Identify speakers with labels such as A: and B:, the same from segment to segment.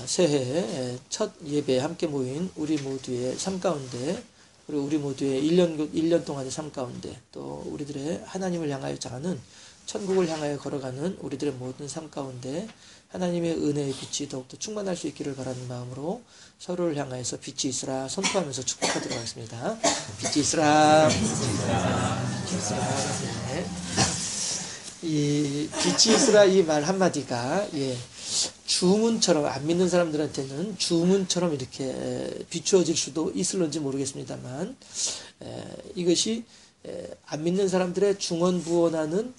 A: 새해 첫 예배에 함께 모인 우리 모두의 삶 가운데, 그리고 우리 모두의 1년 동안의 삶 가운데, 또 우리들의 하나님을 향하여 자라는, 천국을 향하여 걸어가는 우리들의 모든 삶 가운데 하나님의 은혜의 빛이 더욱더 충만할 수 있기를 바라는 마음으로 서로를 향하여서 빛이 있으라 선포하면서 축복하도록 하겠습니다. 빛이 있으라. 빛이 있으라. 네. 이 빛이 있으라 이 말 한마디가 주문처럼, 안 믿는 사람들한테는 주문처럼 이렇게 비추어질 수도 있을런지 모르겠습니다만, 이것이 안 믿는 사람들의 중언부언하는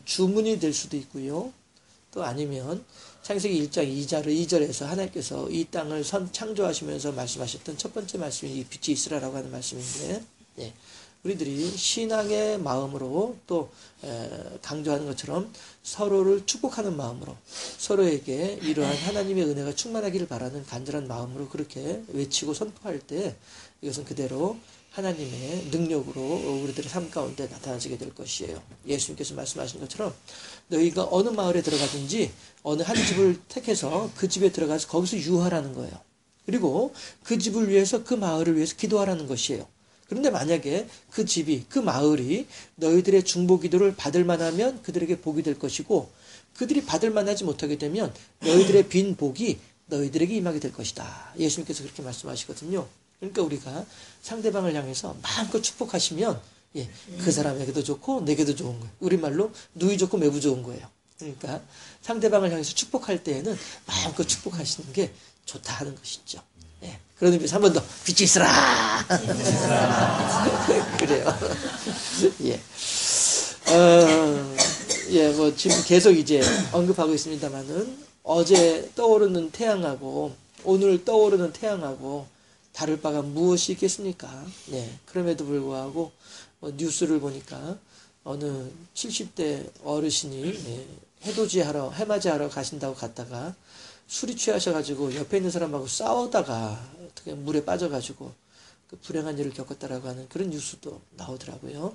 A: 주문이 될 수도 있고요. 또 아니면 창세기 1장 2절에서 하나님께서 이 땅을 창조하시면서 말씀하셨던 첫 번째 말씀이 이 빛이 있으라라고 하는 말씀인데, 우리들이 신앙의 마음으로 또 강조하는 것처럼 서로를 축복하는 마음으로, 서로에게 이러한 하나님의 은혜가 충만하기를 바라는 간절한 마음으로 그렇게 외치고 선포할 때 이것은 그대로 하나님의 능력으로 우리들의 삶 가운데 나타나지게 될 것이에요. 예수님께서 말씀하신 것처럼 너희가 어느 마을에 들어가든지 어느 한 집을 택해서 그 집에 들어가서 거기서 유하라는 거예요. 그리고 그 집을 위해서, 그 마을을 위해서 기도하라는 것이에요. 그런데 만약에 그 집이, 그 마을이 너희들의 중보 기도를 받을 만하면 그들에게 복이 될 것이고, 그들이 받을 만하지 못하게 되면 너희들의 빈 복이 너희들에게 임하게 될 것이다. 예수님께서 그렇게 말씀하시거든요. 그러니까 우리가 상대방을 향해서 마음껏 축복하시면 그 사람에게도 좋고 내게도 좋은 거예요. 우리말로 누이 좋고 매부 좋은 거예요. 그러니까 상대방을 향해서 축복할 때에는 마음껏 축복하시는 게 좋다 하는 것이죠. 그런 의미에서 한 번 더 빛이 있으라. 그래요. 뭐 지금 계속 이제 언급하고 있습니다만은, 어제 떠오르는 태양하고 오늘 떠오르는 태양하고 다를 바가 무엇이 있겠습니까? 그럼에도 불구하고 뉴스를 보니까 어느 70대 어르신이 해맞이하러 가신다고 갔다가 술이 취하셔가지고 옆에 있는 사람하고 싸우다가 어떻게 물에 빠져가지고 그 불행한 일을 겪었다라고 하는 그런 뉴스도 나오더라고요.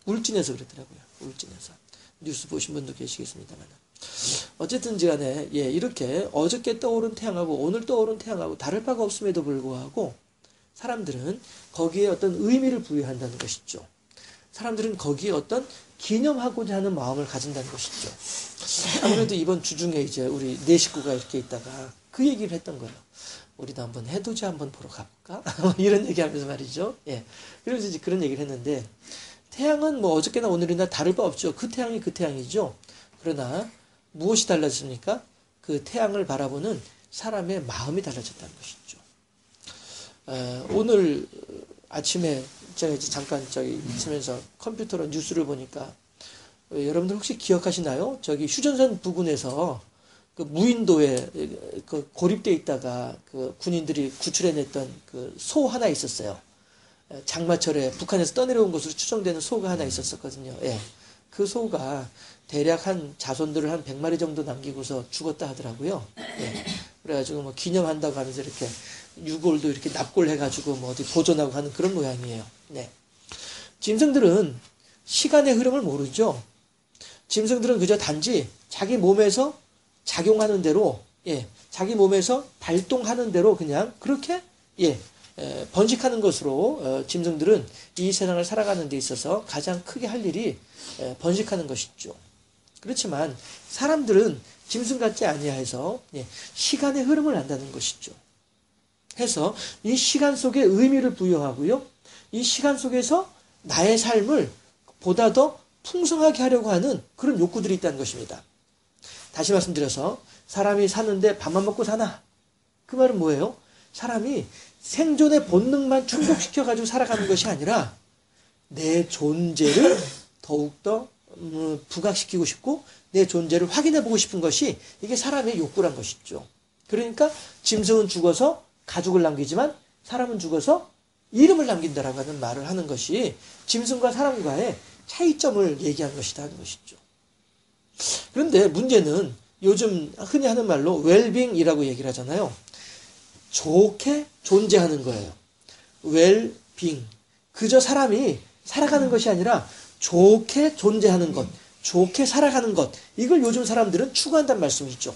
A: 울진에서 그랬더라고요. 울진에서. 뉴스 보신 분도 계시겠습니다만. 어쨌든 간에 이렇게 어저께 떠오른 태양하고 오늘 떠오른 태양하고 다를 바가 없음에도 불구하고 사람들은 거기에 어떤 의미를 부여한다는 것이죠. 사람들은 거기에 어떤 기념하고자 하는 마음을 가진다는 것이죠. 아무래도 이번 주중에 이제 우리 네 식구가 이렇게 있다가 그 얘기를 했던 거예요. 우리도 한번 해돋이 한번 보러 가볼까? 이런 얘기하면서 말이죠. 그래서 이제 그런 얘기를 했는데, 태양은 뭐 어저께나 오늘이나 다를 바 없죠. 그 태양이 그 태양이죠. 그러나 무엇이 달라졌습니까? 그 태양을 바라보는 사람의 마음이 달라졌다는 것이죠. 오늘 아침에 제가 이제 잠깐 있으면서 컴퓨터로 뉴스를 보니까, 여러분들 혹시 기억하시나요? 저기 휴전선 부근에서 그 무인도에 그 고립되어 있다가 그 군인들이 구출해냈던 그 소 하나 있었어요. 장마철에 북한에서 떠내려온 것으로 추정되는 소가 하나 있었거든요. 그 소가 대략 한 자손들을 한 100마리 정도 남기고서 죽었다 하더라고요. 그래가지고 뭐 기념한다고 하면서 이렇게 유골도 이렇게 납골해가지고 뭐 어디 보존하고 하는 그런 모양이에요. 짐승들은 시간의 흐름을 모르죠. 짐승들은 그저 단지 자기 몸에서 작용하는 대로, 자기 몸에서 발동하는 대로 그냥 그렇게, 번식하는 것으로 짐승들은 이 세상을 살아가는 데 있어서 가장 크게 할 일이 번식하는 것이죠. 그렇지만 사람들은 짐승 같지 아니하여서 시간의 흐름을 안다는 것이죠. 해서 이 시간 속에 의미를 부여하고요. 이 시간 속에서 나의 삶을 보다 더 풍성하게 하려고 하는 그런 욕구들이 있다는 것입니다. 다시 말씀드려서, 사람이 사는데 밥만 먹고 사나? 그 말은 뭐예요? 사람이 생존의 본능만 충족시켜가지고 살아가는 것이 아니라 내 존재를 더욱더 부각시키고 싶고 내 존재를 확인해보고 싶은 것이, 이게 사람의 욕구란 것이죠. 그러니까 짐승은 죽어서 가죽을 남기지만 사람은 죽어서 이름을 남긴다라고 하는 말을 하는 것이 짐승과 사람과의 차이점을 얘기하는 것이다 하는 것이죠. 그런데 문제는 요즘 흔히 하는 말로 웰빙이라고 얘기를 하잖아요. 좋게 존재하는 거예요. 웰빙. 그저 사람이 살아가는 것이 아니라 좋게 존재하는 것, 좋게 살아가는 것, 이걸 요즘 사람들은 추구한다는 말씀이죠.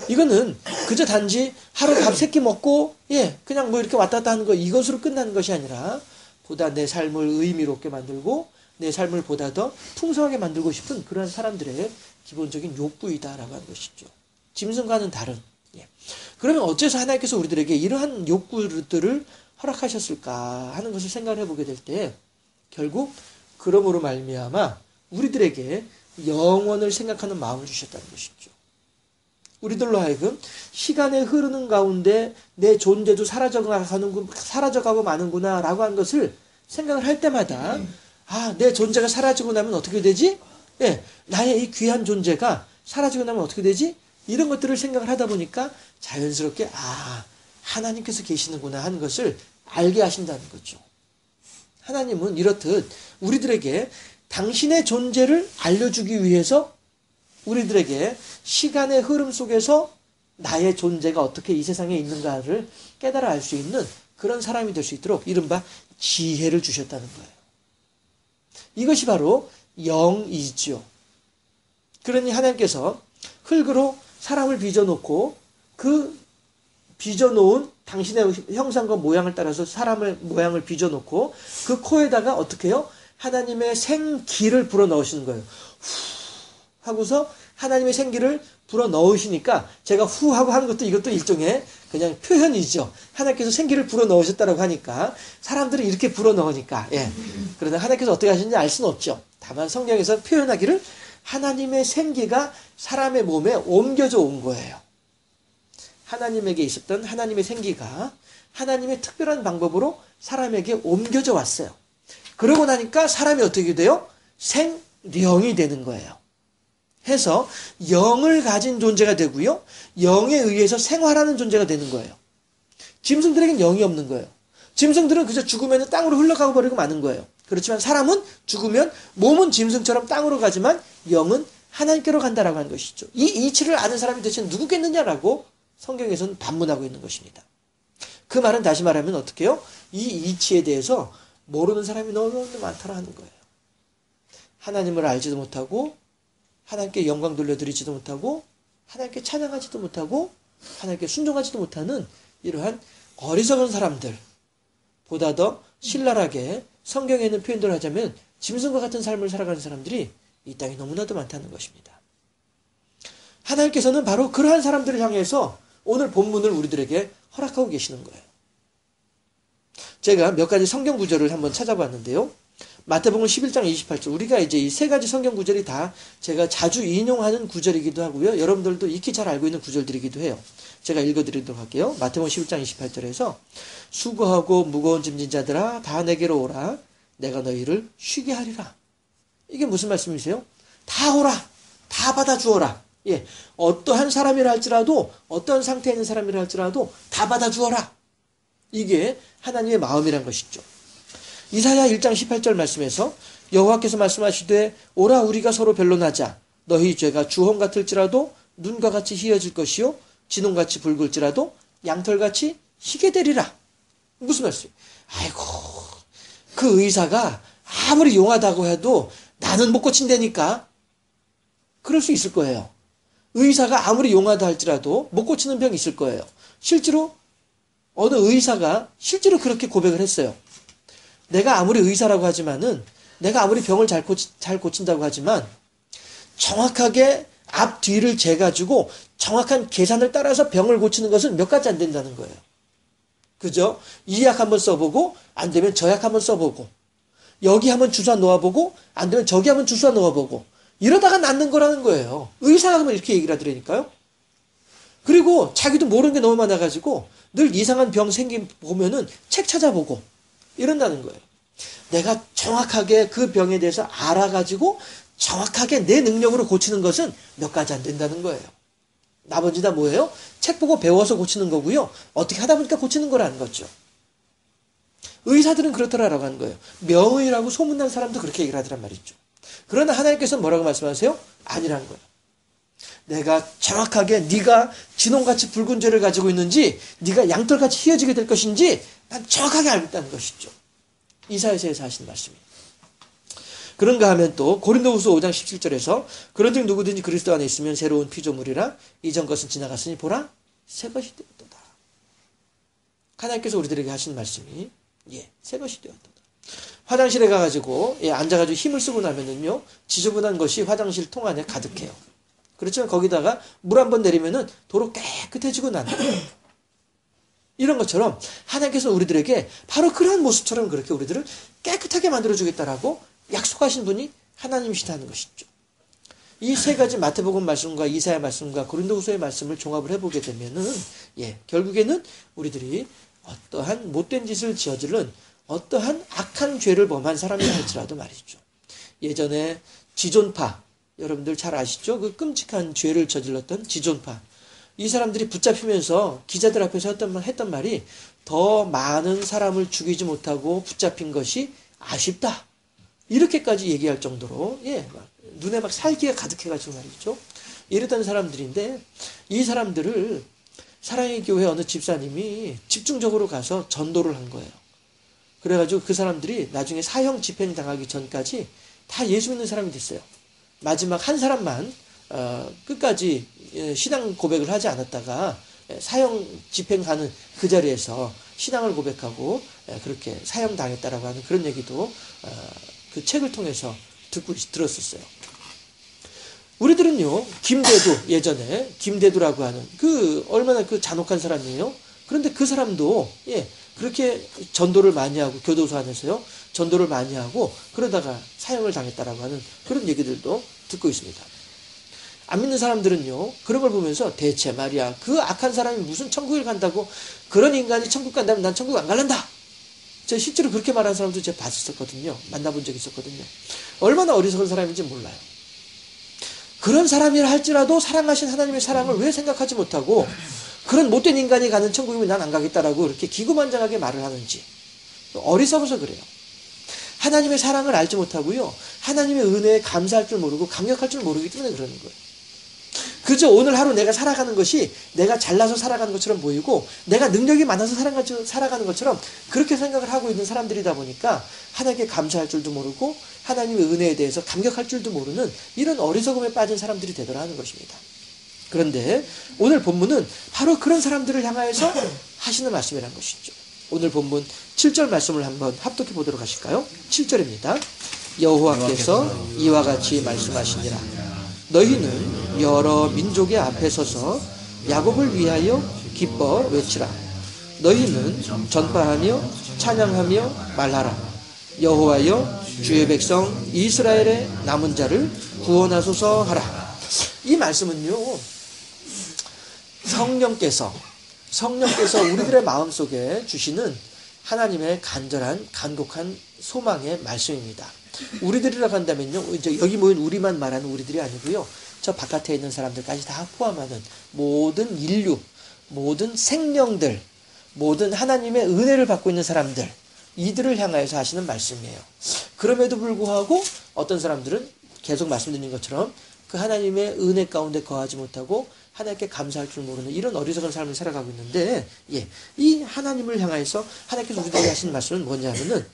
A: 이거는 그저 단지 하루 밥 3끼 먹고 그냥 뭐 이렇게 왔다 갔다 하는 거 이것으로 끝나는 것이 아니라 보다 내 삶을 의미롭게 만들고 내 삶을 보다 더 풍성하게 만들고 싶은 그런 사람들의 기본적인 욕구이다라고 하는 것이죠. 짐승과는 다른. 그러면 어째서 하나님께서 우리들에게 이러한 욕구들을 허락하셨을까 하는 것을 생각을 해보게 될 때 결국 그러므로 말미암아 우리들에게 영원을 생각하는 마음을 주셨다는 것이죠. 우리들로 하여금 시간의 흐르는 가운데 내 존재도 사라져가고 마는구나 라고 하는 것을 생각을 할 때마다 내 존재가 사라지고 나면 어떻게 되지? 나의 이 귀한 존재가 사라지고 나면 어떻게 되지? 이런 것들을 생각을 하다 보니까 자연스럽게 하나님께서 계시는구나 하는 것을 알게 하신다는 거죠. 하나님은 이렇듯 우리들에게 당신의 존재를 알려주기 위해서 우리들에게 시간의 흐름 속에서 나의 존재가 어떻게 이 세상에 있는가를 깨달아 알 수 있는 그런 사람이 될 수 있도록 이른바 지혜를 주셨다는 거예요. 이것이 바로 영이지요. 그러니 하나님께서 흙으로 사람을 빚어놓고 그 빚어놓은 당신의 형상과 모양을 따라서 사람의 모양을 빚어놓고 그 코에다가 어떻게 해요? 하나님의 생기를 불어넣으시는 거예요. 후 하고서 하나님의 생기를 불어넣으시니까 제가 후 하고 하는 것도 이것도 일종의 그냥 표현이죠. 하나님께서 생기를 불어넣으셨다고 하니까 사람들이 이렇게 불어넣으니까 그러나 하나님께서 어떻게 하시는지 알 수는 없죠. 다만 성경에서 표현하기를 하나님의 생기가 사람의 몸에 옮겨져 온 거예요. 하나님에게 있었던 하나님의 생기가 하나님의 특별한 방법으로 사람에게 옮겨져 왔어요. 그러고 나니까 사람이 어떻게 돼요? 생령이 되는 거예요. 해서 영을 가진 존재가 되고요. 영에 의해서 생활하는 존재가 되는 거예요. 짐승들에겐 영이 없는 거예요. 짐승들은 그저 죽으면 땅으로 흘러가고 버리고 마는 거예요. 그렇지만 사람은 죽으면 몸은 짐승처럼 땅으로 가지만 영은 하나님께로 간다라고 하는 것이죠. 이 이치를 아는 사람이 대체 누구겠느냐라고 성경에서는 반문하고 있는 것입니다. 그 말은 다시 말하면 어떻게 해요? 이 이치에 대해서 모르는 사람이 너무 많다라 하는 거예요. 하나님을 알지도 못하고 하나님께 영광 돌려드리지도 못하고 하나님께 찬양하지도 못하고 하나님께 순종하지도 못하는 이러한 어리석은 사람들 보다 더 신랄하게 성경에 있는 표현들을 하자면 짐승과 같은 삶을 살아가는 사람들이 이 땅에 너무나도 많다는 것입니다. 하나님께서는 바로 그러한 사람들을 향해서 오늘 본문을 우리들에게 허락하고 계시는 거예요. 제가 몇 가지 성경 구절을 한번 찾아봤는데요. 마태복음 11장 28절 우리가 이제 이 세 가지 성경 구절이 다 제가 자주 인용하는 구절이기도 하고요. 여러분들도 익히 잘 알고 있는 구절들이기도 해요. 제가 읽어드리도록 할게요. 마태복음 11장 28절에서 수고하고 무거운 짐진 자들아 다 내게로 오라 내가 너희를 쉬게 하리라. 이게 무슨 말씀이세요? 다 오라. 다 받아주어라. 어떠한 사람이라 할지라도 어떤 상태에 있는 사람이라 할지라도 다 받아주어라. 이게 하나님의 마음이란 것이죠. 이사야 1장 18절 말씀에서 여호와께서 말씀하시되 오라 우리가 서로 변론하자 너희 죄가 주홍 같을지라도 눈과 같이 희어질 것이요 진홍같이 붉을지라도 양털같이 희게 되리라. 무슨 말씀이에요? 아이고 그 의사가 아무리 용하다고 해도 나는 못 고친다니까. 그럴 수 있을 거예요. 의사가 아무리 용하다 할지라도 못 고치는 병이 있을 거예요. 실제로 어느 의사가 실제로 그렇게 고백을 했어요. 내가 아무리 의사라고 하지만은 내가 아무리 병을 잘 고친다고 하지만 정확하게 앞 뒤를 재가지고 정확한 계산을 따라서 병을 고치는 것은 몇 가지 안 된다는 거예요. 그죠? 이 약 한번 써보고 안 되면 저 약 한번 써보고 여기 한번 주사 놓아보고 안 되면 저기 한번 주사 놓아보고 이러다가 낫는 거라는 거예요. 의사가 하면 이렇게 얘기를 하더라니까요. 그리고 자기도 모르는 게 너무 많아가지고 늘 이상한 병 보면은 책 찾아보고 이런다는 거예요. 내가 정확하게 그 병에 대해서 알아가지고 정확하게 내 능력으로 고치는 것은 몇 가지 안 된다는 거예요. 나머지 다 뭐예요? 책 보고 배워서 고치는 거고요. 어떻게 하다 보니까 고치는 거라는 거죠. 의사들은 그렇더라라고 하는 거예요. 명의라고 소문난 사람도 그렇게 얘기를 하더란 말이죠. 그러나 하나님께서는 뭐라고 말씀하세요? 아니라는 거예요. 내가 정확하게 네가 진홍같이 붉은 죄를 가지고 있는지 네가 양털같이 희어지게 될 것인지 난 정확하게 알고 있다는 것이죠. 이사야서에서 하신 말씀이에요. 그런가 하면 또 고린도후서 5장 17절에서 그런즉 누구든지 그리스도 안에 있으면 새로운 피조물이라 이전 것은 지나갔으니 보라 새 것이 되었도다. 하나님께서 우리들에게 하신 말씀이 새 것이 되었도다. 화장실에 가가지고 앉아가지고 힘을 쓰고 나면은요 지저분한 것이 화장실 통 안에 가득해요. 그렇지만 거기다가 물 한 번 내리면은 도로 깨끗해지고 난다. 이런 것처럼 하나님께서 우리들에게 바로 그러한 모습처럼 그렇게 우리들을 깨끗하게 만들어주겠다라고 약속하신 분이 하나님이시다는 것이죠. 이 세 가지 마태복음 말씀과 이사야 말씀과 고린도후서의 말씀을 종합을 해보게 되면은 결국에는 우리들이 어떠한 못된 짓을 저지른 어떠한 악한 죄를 범한 사람이라 할지라도 말이죠. 예전에 지존파 여러분들 잘 아시죠? 그 끔찍한 죄를 저질렀던 지존파. 이 사람들이 붙잡히면서 기자들 앞에서 했던 말이 더 많은 사람을 죽이지 못하고 붙잡힌 것이 아쉽다. 이렇게까지 얘기할 정도로 눈에 막 살기가 가득해가지고 말이죠. 이랬던 사람들인데 이 사람들을 사랑의 교회 어느 집사님이 집중적으로 가서 전도를 한 거예요. 그래가지고 그 사람들이 나중에 사형 집행 당하기 전까지 다 예수 믿는 사람이 됐어요. 마지막 한 사람만 끝까지 신앙 고백을 하지 않았다가 사형 집행하는 그 자리에서 신앙을 고백하고 그렇게 사형당했다라고 하는 그런 얘기도 그 책을 통해서 들었었어요. 우리들은요 김대두 예전에 김대두라고 하는 그 얼마나 그 잔혹한 사람이에요. 그런데 그 사람도 그렇게 전도를 많이 하고 교도소 안에서요 전도를 많이 하고 그러다가 사형을 당했다라고 하는 그런 얘기들도 듣고 있습니다. 안 믿는 사람들은요 그런 걸 보면서 대체 말이야 그 악한 사람이 무슨 천국을 간다고 그런 인간이 천국 간다면 난 천국 안 갈란다. 제가 실제로 그렇게 말하는 사람도 제가 봤었거든요. 만나본 적이 있었거든요. 얼마나 어리석은 사람인지 몰라요. 그런 사람이라 할지라도 사랑하신 하나님의 사랑을 왜 생각하지 못하고 그런 못된 인간이 가는 천국이면 난 안 가겠다라고 이렇게 기고만장하게 말을 하는지 어리석어서 그래요. 하나님의 사랑을 알지 못하고요. 하나님의 은혜에 감사할 줄 모르고 감격할 줄 모르기 때문에 그러는 거예요. 그저 오늘 하루 내가 살아가는 것이 내가 잘나서 살아가는 것처럼 보이고 내가 능력이 많아서 살아가는 것처럼 그렇게 생각을 하고 있는 사람들이다 보니까 하나님께 감사할 줄도 모르고 하나님의 은혜에 대해서 감격할 줄도 모르는 이런 어리석음에 빠진 사람들이 되더라 하는 것입니다. 그런데 오늘 본문은 바로 그런 사람들을 향하여서 하시는 말씀이라는 것이죠. 오늘 본문 7절 말씀을 한번 합독해 보도록 하실까요? 7절입니다. 여호와께서 이와 같이 말씀하시니라. 너희는 여러 민족의 앞에 서서 야곱을 위하여 기뻐 외치라. 너희는 전파하며 찬양하며 말하라. 여호와여 주의 백성 이스라엘의 남은 자를 구원하소서 하라. 이 말씀은요 성령께서 우리들의 마음속에 주시는 하나님의 간절한 간곡한 소망의 말씀입니다. 우리들이라고 한다면요 이제 여기 모인 우리만 말하는 우리들이 아니고요 저 바깥에 있는 사람들까지 다 포함하는 모든 인류, 모든 생명들, 모든 하나님의 은혜를 받고 있는 사람들 이들을 향하여서 하시는 말씀이에요. 그럼에도 불구하고 어떤 사람들은 계속 말씀드린 것처럼 그 하나님의 은혜 가운데 거하지 못하고 하나님께 감사할 줄 모르는 이런 어리석은 삶을 살아가고 있는데 이 하나님을 향하여서 하나님께서 우리들에게 하신 말씀은 뭐냐면은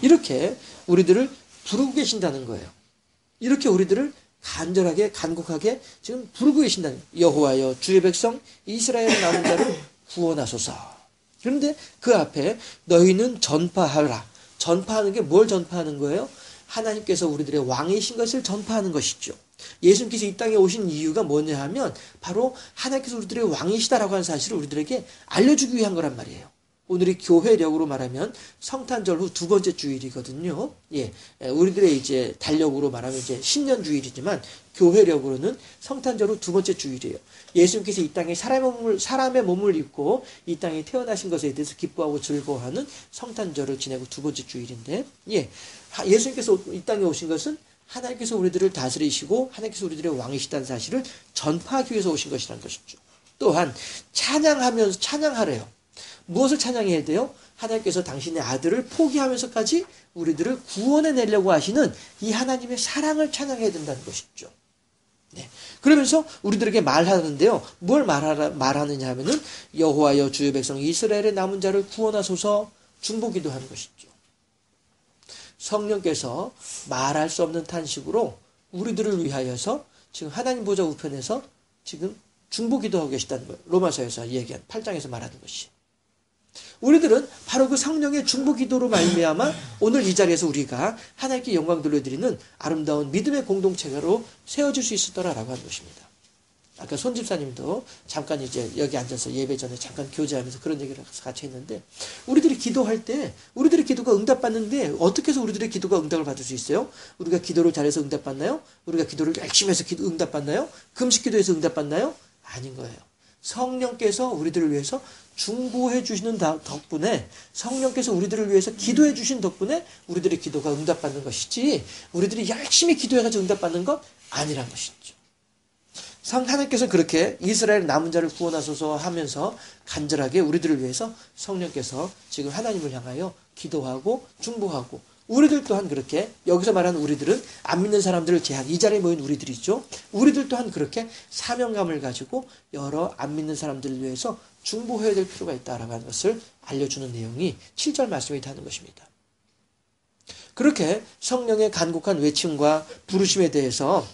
A: 이렇게 우리들을 부르고 계신다는 거예요. 이렇게 우리들을 간절하게 간곡하게 지금 부르고 계신다는 거예요. 여호와여 주의 백성 이스라엘의 남은 자를 구원하소서. 그런데 그 앞에 너희는 전파하라. 전파하는 게 뭘 전파하는 거예요? 하나님께서 우리들의 왕이신 것을 전파하는 것이죠. 예수님께서 이 땅에 오신 이유가 뭐냐 하면 바로 하나님께서 우리들의 왕이시다라고 하는 사실을 우리들에게 알려주기 위한 거란 말이에요. 오늘이 교회력으로 말하면 성탄절 후 두 번째 주일이거든요. 우리들의 이제 달력으로 말하면 이제 신년 주일이지만 교회력으로는 성탄절 후 두 번째 주일이에요. 예수님께서 이 땅에 사람의 몸을 입고 이 땅에 태어나신 것에 대해서 기뻐하고 즐거워하는 성탄절을 지내고 두 번째 주일인데 예수님께서 이 땅에 오신 것은 하나님께서 우리들을 다스리시고 하나님께서 우리들의 왕이시다는 사실을 전파하기 위해서 오신 것이라는 것이죠. 또한 찬양하면서 찬양하래요. 무엇을 찬양해야 돼요? 하나님께서 당신의 아들을 포기하면서까지 우리들을 구원해내려고 하시는 이 하나님의 사랑을 찬양해야 된다는 것이죠. 그러면서 우리들에게 말하는데요. 뭘 말하느냐 하면은 여호와여 주의 백성 이스라엘의 남은 자를 구원하소서 중보기도 하는 것이죠. 성령께서 말할 수 없는 탄식으로 우리들을 위하여서 지금 하나님 보좌 우편에서 지금 중보 기도하고 계시다는 거예요. 로마서에서 얘기한 8장에서 말하는 것이. 우리들은 바로 그 성령의 중보 기도로 말미암아 오늘 이 자리에서 우리가 하나님께 영광 돌려드리는 아름다운 믿음의 공동체로 세워질 수 있었더라라고 하는 것입니다. 아까 손 집사님도 잠깐 이제 여기 앉아서 예배 전에 잠깐 교제하면서 그런 얘기를 같이 했는데, 우리들이 기도할 때 우리들의 기도가 응답받는데 어떻게 해서 우리들의 기도가 응답을 받을 수 있어요? 우리가 기도를 잘해서 응답받나요? 우리가 기도를 열심히 해서 응답받나요? 금식 기도해서 응답받나요? 아닌 거예요. 성령께서 우리들을 위해서 중보해 주시는 덕분에, 성령께서 우리들을 위해서 기도해 주신 덕분에 우리들의 기도가 응답받는 것이지, 우리들이 열심히 기도해가지고 응답받는 것 아니란 것이죠. 하나님께서 그렇게 이스라엘 남은 자를 구원하소서 하면서 간절하게 우리들을 위해서 성령께서 지금 하나님을 향하여 기도하고 중보하고, 우리들 또한 그렇게, 여기서 말하는 우리들은 안 믿는 사람들을 제한, 이 자리에 모인 우리들이죠. 우리들 또한 그렇게 사명감을 가지고 여러 안 믿는 사람들을 위해서 중보해야 될 필요가 있다라고 하는 것을 알려주는 내용이 7절 말씀이다 하는 것입니다. 그렇게 성령의 간곡한 외침과 부르심에 대해서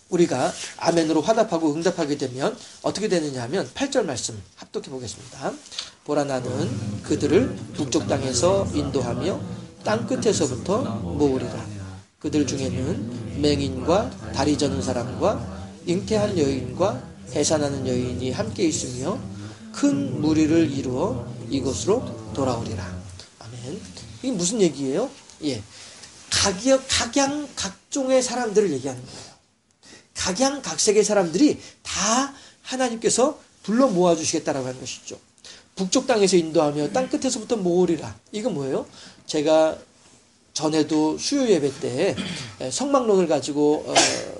A: 우리가 아멘으로 화답하고 응답하게 되면 어떻게 되느냐 하면 8절 말씀 합독해 보겠습니다. 보라, 나는 그들을 북쪽 땅에서 인도하며 땅끝에서부터 모으리라. 그들 중에는 맹인과 다리 저는 사람과 잉태한 여인과 해산하는 여인이 함께 있으며 큰 무리를 이루어 이곳으로 돌아오리라. 아멘. 이게 무슨 얘기예요? 예, 각양각종의 사람들을 얘기하는 거예요. 각양각색의 사람들이 다 하나님께서 불러 모아주시겠다라고 하는 것이죠. 북쪽 땅에서 인도하며 땅끝에서부터 모으리라. 이건 뭐예요? 제가 전에도 수요 예배 때 성막론을 가지고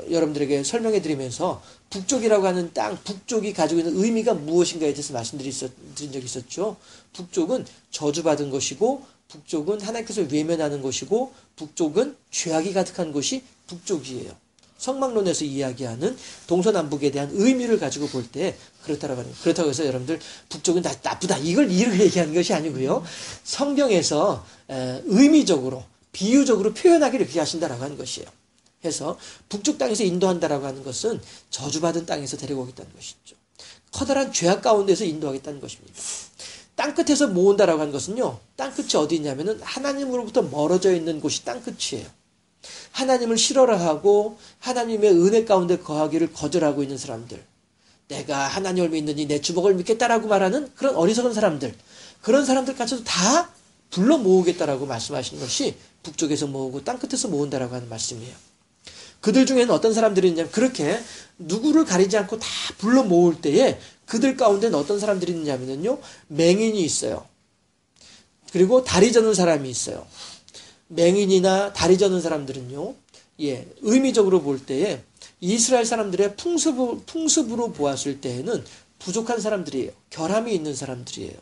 A: 여러분들에게 설명해 드리면서 북쪽이라고 하는 땅, 북쪽이 가지고 있는 의미가 무엇인가에 대해서 말씀드린 적이 있었죠. 북쪽은 저주받은 것이고, 북쪽은 하나님께서 외면하는 것이고, 북쪽은 죄악이 가득한 곳이 북쪽이에요. 성막론에서 이야기하는 동서남북에 대한 의미를 가지고 볼 때 그렇다고 하는, 그렇다고 해서 여러분들 북쪽은 나쁘다 이걸 얘기하는 것이 아니고요. 성경에서 의미적으로, 비유적으로 표현하기를 그렇게 하신다라고 하는 것이에요. 해서 북쪽 땅에서 인도한다라고 하는 것은 저주받은 땅에서 데려오겠다는 것이죠. 커다란 죄악 가운데서 인도하겠다는 것입니다. 땅끝에서 모은다라고 하는 것은요, 땅끝이 어디 있냐면은 하나님으로부터 멀어져 있는 곳이 땅끝이에요. 하나님을 싫어하고 하나님의 은혜 가운데 거하기를 거절하고 있는 사람들, 내가 하나님을 믿느니 내 주먹을 믿겠다라고 말하는 그런 어리석은 사람들, 그런 사람들까지도 다 불러 모으겠다라고 말씀하시는 것이 북쪽에서 모으고 땅끝에서 모은다라고 하는 말씀이에요. 그들 중에는 어떤 사람들이 있냐면, 그렇게 누구를 가리지 않고 다 불러 모을 때에 그들 가운데는 어떤 사람들이 있냐면요, 맹인이 있어요. 그리고 다리 저는 사람이 있어요. 맹인이나 다리 저는 사람들은요, 예, 의미적으로 볼 때에 이스라엘 사람들의 풍습으로 보았을 때에는 부족한 사람들이에요. 결함이 있는 사람들이에요.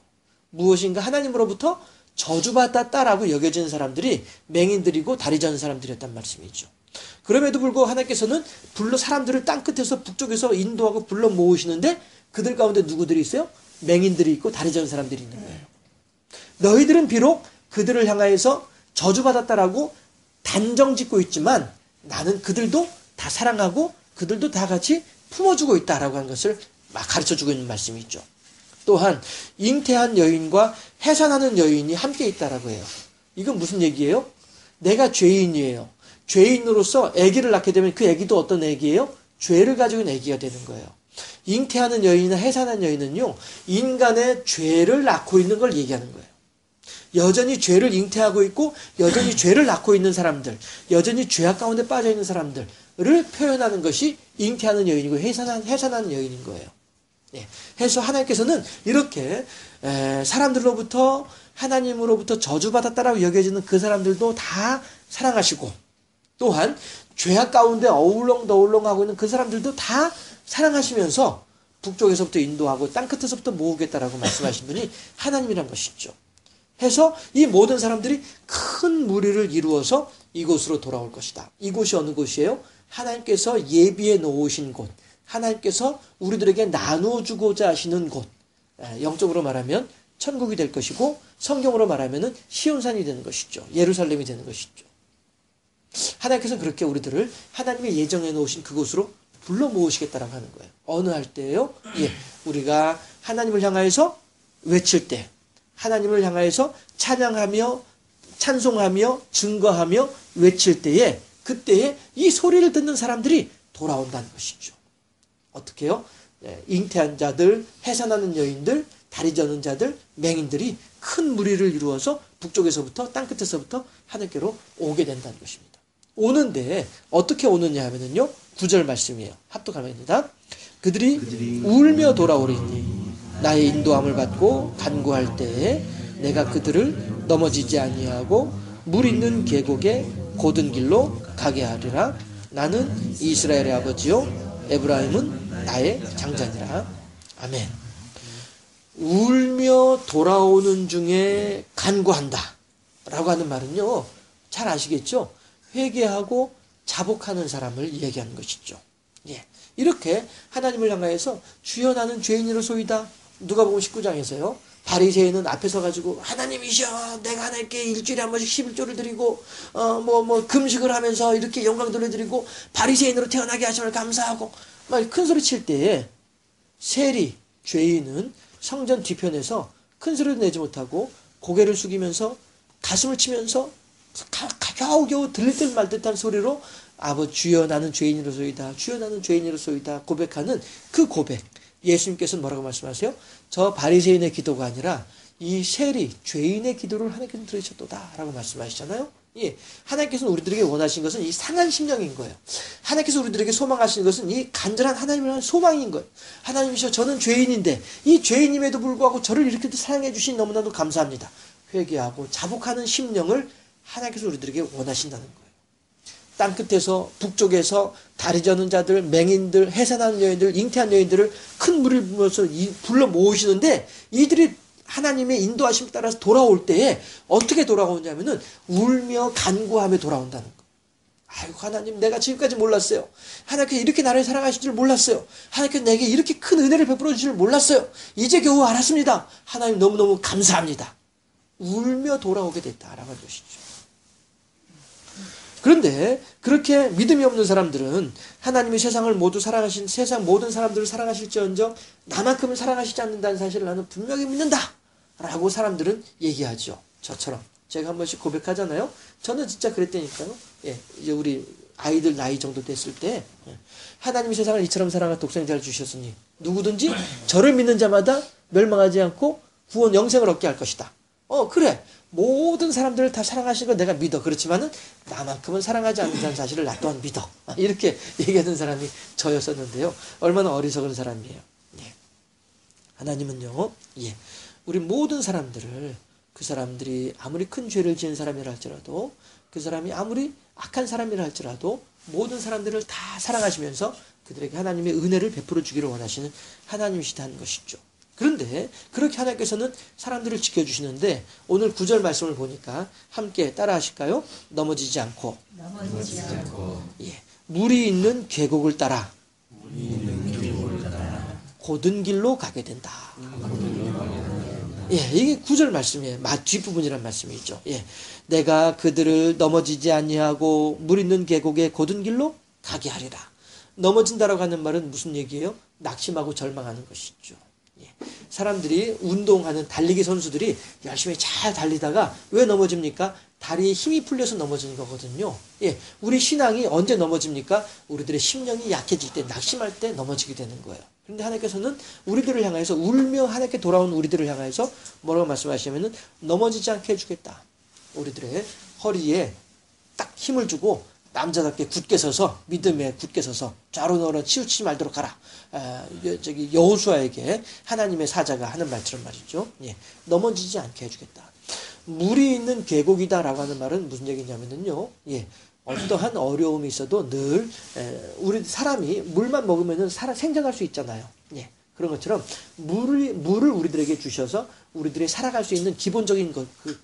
A: 무엇인가 하나님으로부터 저주받았다라고 여겨지는 사람들이 맹인들이고 다리 저는 사람들이었단 말씀이죠. 그럼에도 불구하고 하나님께서는 사람들을 땅끝에서 북쪽에서 인도하고 불러 모으시는데, 그들 가운데 누구들이 있어요? 맹인들이 있고 다리 저는 사람들이 있는 거예요. 너희들은 비록 그들을 향하여서 저주받았다라고 단정 짓고 있지만 나는 그들도 다 사랑하고 그들도 다 같이 품어주고 있다라고 하는 것을 막 가르쳐주고 있는 말씀이죠. 또한 잉태한 여인과 해산하는 여인이 함께 있다라고 해요. 이건 무슨 얘기예요? 내가 죄인이에요. 죄인으로서 아기를 낳게 되면 그 아기도 어떤 아기예요? 죄를 가지고 있는 아기가 되는 거예요. 잉태하는 여인이나 해산하는 여인은요, 인간의 죄를 낳고 있는 걸 얘기하는 거예요. 여전히 죄를 잉태하고 있고 여전히 죄를 낳고 있는 사람들, 여전히 죄악 가운데 빠져 있는 사람들을 표현하는 것이 잉태하는 여인이고 해산하는 여인인 거예요. 예. 해서 하나님께서는 이렇게 사람들로부터, 하나님으로부터 저주받았다라고 여겨지는 그 사람들도 다 사랑하시고, 또한 죄악 가운데 어울렁더울렁하고 있는 그 사람들도 다 사랑하시면서 북쪽에서부터 인도하고 땅끝에서부터 모으겠다라고 말씀하신 분이 하나님이란 것이죠. 해서 이 모든 사람들이 큰 무리를 이루어서 이곳으로 돌아올 것이다. 이곳이 어느 곳이에요? 하나님께서 예비해 놓으신 곳, 하나님께서 우리들에게 나누어주고자 하시는 곳, 영적으로 말하면 천국이 될 것이고 성경으로 말하면은 시온산이 되는 것이죠. 예루살렘이 되는 것이죠. 하나님께서 그렇게 우리들을 하나님의 예정해 놓으신 그곳으로 불러 모으시겠다라고 하는 거예요. 어느 할 때예요? 예, 우리가 하나님을 향하여서 외칠 때, 하나님을 향하여서 찬양하며 찬송하며 증거하며 외칠 때에, 그때에 이 소리를 듣는 사람들이 돌아온다는 것이죠. 어떻게 해요? 잉태한 자들, 해산하는 여인들, 다리 저는 자들, 맹인들이 큰 무리를 이루어서 북쪽에서부터 땅끝에서부터 하늘께로 오게 된다는 것입니다. 오는데 어떻게 오느냐 하면은요, 9절 말씀이에요. 합독합니다. 그들이 울며 돌아오리니 나의 인도함을 받고 간구할 때에 내가 그들을 넘어지지 아니하고 물 있는 계곡에 곧은 길로 가게 하리라. 나는 이스라엘의 아버지요 에브라임은 나의 장자니라. 아멘. 울며 돌아오는 중에 간구한다 라고 하는 말은요, 잘 아시겠죠? 회개하고 자복하는 사람을 얘기하는 것이죠. 예. 이렇게 하나님을 향하여서 주여 나는 죄인으로소이다. 누가복음 19장에서요. 바리새인은 앞에 서가지고 하나님이셔, 내가 하나님께 일주일에 한 번씩 11조를 드리고 금식을 하면서 이렇게 영광 돌려드리고 바리새인으로 태어나게 하심을 감사하고 막 큰 소리 칠 때에 세리 죄인은 성전 뒤편에서 큰 소리를 내지 못하고 고개를 숙이면서 가슴을 치면서 겨우겨우 들릴 듯 말 듯한 소리로 아버지 주여 나는 죄인으로소이다, 주여 나는 죄인으로소이다 고백하는 그 고백, 예수님께서는 뭐라고 말씀하세요? 저 바리새인의 기도가 아니라 이 세리 죄인의 기도를 하나님께서 들으셨도다 라고 말씀하시잖아요. 예, 하나님께서는 우리들에게 원하신 것은 이 상한 심령인 거예요. 하나님께서 우리들에게 소망하시는 것은 이 간절한 하나님을 향한 소망인 거예요. 하나님이시여, 저는 죄인인데 이 죄인임에도 불구하고 저를 이렇게 사랑해 주신 너무나도 감사합니다. 회개하고 자복하는 심령을 하나님께서 우리들에게 원하신다는 거예요. 땅끝에서 북쪽에서 다리 저는 자들, 맹인들, 해산하는 여인들, 잉태한 여인들을 큰 물을 부어서 불러 모으시는데 이들이 하나님의 인도하심 따라서 돌아올 때에 어떻게 돌아오냐면은 울며 간구하며 돌아온다는 거. 아이고 하나님, 내가 지금까지 몰랐어요. 하나님께서 이렇게 나를 사랑하실 줄 몰랐어요. 하나님께서 내게 이렇게 큰 은혜를 베풀어 주실 줄 몰랐어요. 이제 겨우 알았습니다. 하나님 너무너무 감사합니다. 울며 돌아오게 됐다라고 하는 것이죠. 그런데 그렇게 믿음이 없는 사람들은 하나님이 세상을 모두 사랑하신, 세상 모든 사람들을 사랑하실지언정 나만큼은 사랑하시지 않는다는 사실을 나는 분명히 믿는다 라고 사람들은 얘기하죠. 저처럼 제가 한 번씩 고백하잖아요. 저는 진짜 그랬다니까요. 예, 이제 우리 아이들 나이 정도 됐을 때 하나님이 세상을 이처럼 사랑한 독생자를 주셨으니 누구든지 저를 믿는 자마다 멸망하지 않고 구원 영생을 얻게 할 것이다. 그래, 모든 사람들을 다 사랑하신 걸 내가 믿어. 그렇지만은 나만큼은 사랑하지 않는다는 사실을 나 또한 믿어. 이렇게 얘기하는 사람이 저였었는데요. 얼마나 어리석은 사람이에요. 예. 하나님은요, 예, 우리 모든 사람들을, 그 사람들이 아무리 큰 죄를 지은 사람이라 할지라도, 그 사람이 아무리 악한 사람이라 할지라도 모든 사람들을 다 사랑하시면서 그들에게 하나님의 은혜를 베풀어 주기를 원하시는 하나님이시다는 것이죠. 그런데 그렇게 하나님께서는 사람들을 지켜주시는데 오늘 9절 말씀을 보니까 함께 따라 하실까요? 넘어지지 않고, 예, 물이 있는 계곡을 따라 곧은 길로 가게 된다. 예, 이게 9절 말씀이에요. 뒷부분이란 말씀이죠. 예, 내가 그들을 넘어지지 아니하고 물 있는 계곡에 곧은 길로 가게 하리라. 넘어진다라고 하는 말은 무슨 얘기예요? 낙심하고 절망하는 것이죠. 사람들이 운동하는 달리기 선수들이 열심히 잘 달리다가 왜 넘어집니까? 다리에 힘이 풀려서 넘어지는 거거든요. 예, 우리 신앙이 언제 넘어집니까? 우리들의 심령이 약해질 때, 낙심할 때 넘어지게 되는 거예요. 그런데 하나님께서는 우리들을 향해서 울며 하나님께 돌아온 우리들을 향해서 뭐라고 말씀하시냐면은 넘어지지 않게 해주겠다. 우리들의 허리에 딱 힘을 주고 남자답게 굳게 서서, 믿음에 굳게 서서 좌로 너로 치우치지 말도록 하라. 여호수아에게 하나님의 사자가 하는 말처럼 말이죠. 예, 넘어지지 않게 해주겠다. 물이 있는 계곡이다라고 하는 말은 무슨 얘기냐면요. 예, 어떠한 어려움이 있어도 늘 우리 사람이 물만 먹으면은 생존할 수 있잖아요. 예, 그런 것처럼 물을 우리들에게 주셔서 우리들이 살아갈 수 있는 기본적인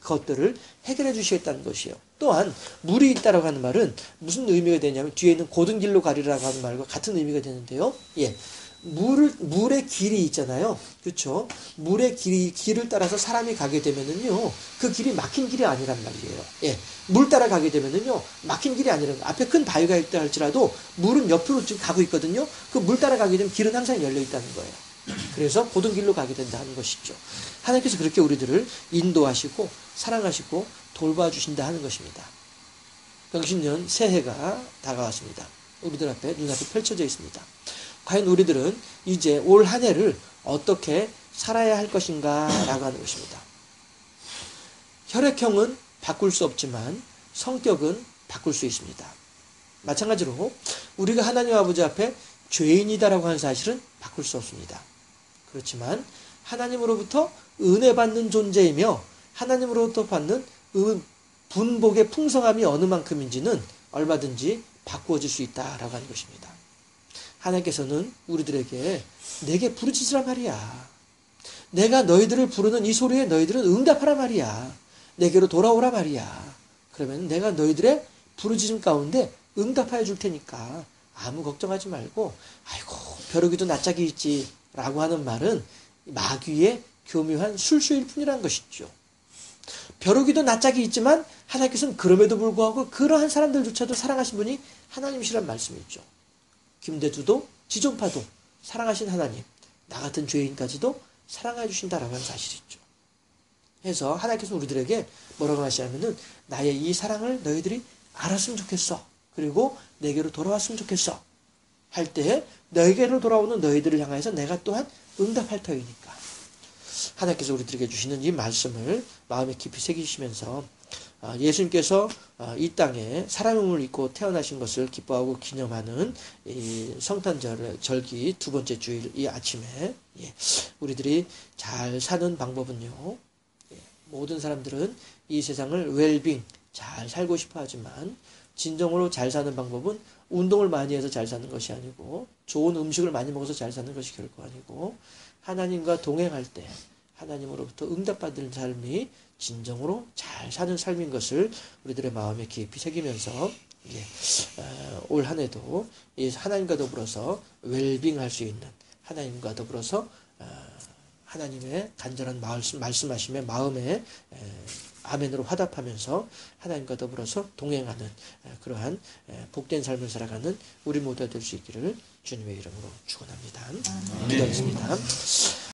A: 것들을 해결해 주시겠다는 것이에요. 또한 물이 있다라고 하는 말은 무슨 의미가 되냐면 뒤에 있는 곧은 길로 가리라고 하는 말과 같은 의미가 되는데요. 예, 물의 길이 있잖아요. 그렇죠? 물의 길을 따라서 사람이 가게 되면은요, 그 길이 막힌 길이 아니란 말이에요. 예. 물 따라 가게 되면은요, 막힌 길이 아니라, 앞에 큰 바위가 있다 할지라도 물은 옆으로 지금 가고 있거든요. 그 물 따라 가게 되면 길은 항상 열려 있다는 거예요. 그래서 고든 길로 가게 된다는 것이죠. 하나님께서 그렇게 우리들을 인도하시고, 사랑하시고, 돌봐주신다 하는 것입니다. 병신년 새해가 다가왔습니다. 우리들 앞에 눈앞에 펼쳐져 있습니다. 과연 우리들은 이제 올 한 해를 어떻게 살아야 할 것인가 라고 하는 것입니다. 혈액형은 바꿀 수 없지만 성격은 바꿀 수 있습니다. 마찬가지로 우리가 하나님 아버지 앞에 죄인이다라고 하는 사실은 바꿀 수 없습니다. 그렇지만 하나님으로부터 은혜 받는 존재이며 하나님으로부터 받는 분복의 풍성함이 어느 만큼인지는 얼마든지 바꾸어질 수 있다라고 하는 것입니다. 하나님께서는 우리들에게 내게 부르짖으라 말이야. 내가 너희들을 부르는 이 소리에 너희들은 응답하라 말이야. 내게로 돌아오라 말이야. 그러면 내가 너희들의 부르짖음 가운데 응답하여 줄 테니까 아무 걱정하지 말고 아이고 벼룩이도 낯짝이 있지 라고 하는 말은 마귀의 교묘한 술수일 뿐이라는 것이죠. 벼룩이도 낯짝이 있지만 하나님께서는 그럼에도 불구하고 그러한 사람들조차도 사랑하신 분이 하나님이시란 말씀이죠. 김대두도 지존파도 사랑하신 하나님, 나 같은 죄인까지도 사랑해 주신다라고 하는 사실이죠. 해서 하나님께서 우리들에게 뭐라고 하시냐면은 나의 이 사랑을 너희들이 알았으면 좋겠어. 그리고 내게로 돌아왔으면 좋겠어. 할 때 너에게로 돌아오는 너희들을 향해서 내가 또한 응답할 터이니까. 하나님께서 우리들에게 주시는 이 말씀을 마음에 깊이 새기시면서 예수님께서 이 땅에 사람의 몸을 입고 태어나신 것을 기뻐하고 기념하는 이 성탄절기 두 번째 주일 이 아침에 우리들이 잘 사는 방법은요. 모든 사람들은 이 세상을 웰빙 잘 살고 싶어 하지만 진정으로 잘 사는 방법은 운동을 많이 해서 잘 사는 것이 아니고 좋은 음식을 많이 먹어서 잘 사는 것이 결코 아니고 하나님과 동행할 때 하나님으로부터 응답받는 삶이 진정으로 잘 사는 삶인 것을 우리들의 마음에 깊이 새기면서 올 한 해도 하나님과 더불어서 웰빙할 수 있는 하나님과 더불어서 하나님의 간절한 말씀하심에 마음에 아멘으로 화답하면서 하나님과 더불어서 동행하는 그러한 복된 삶을 살아가는 우리 모두가 될 수 있기를 주님의 이름으로 축원합니다. 기도하겠습니다.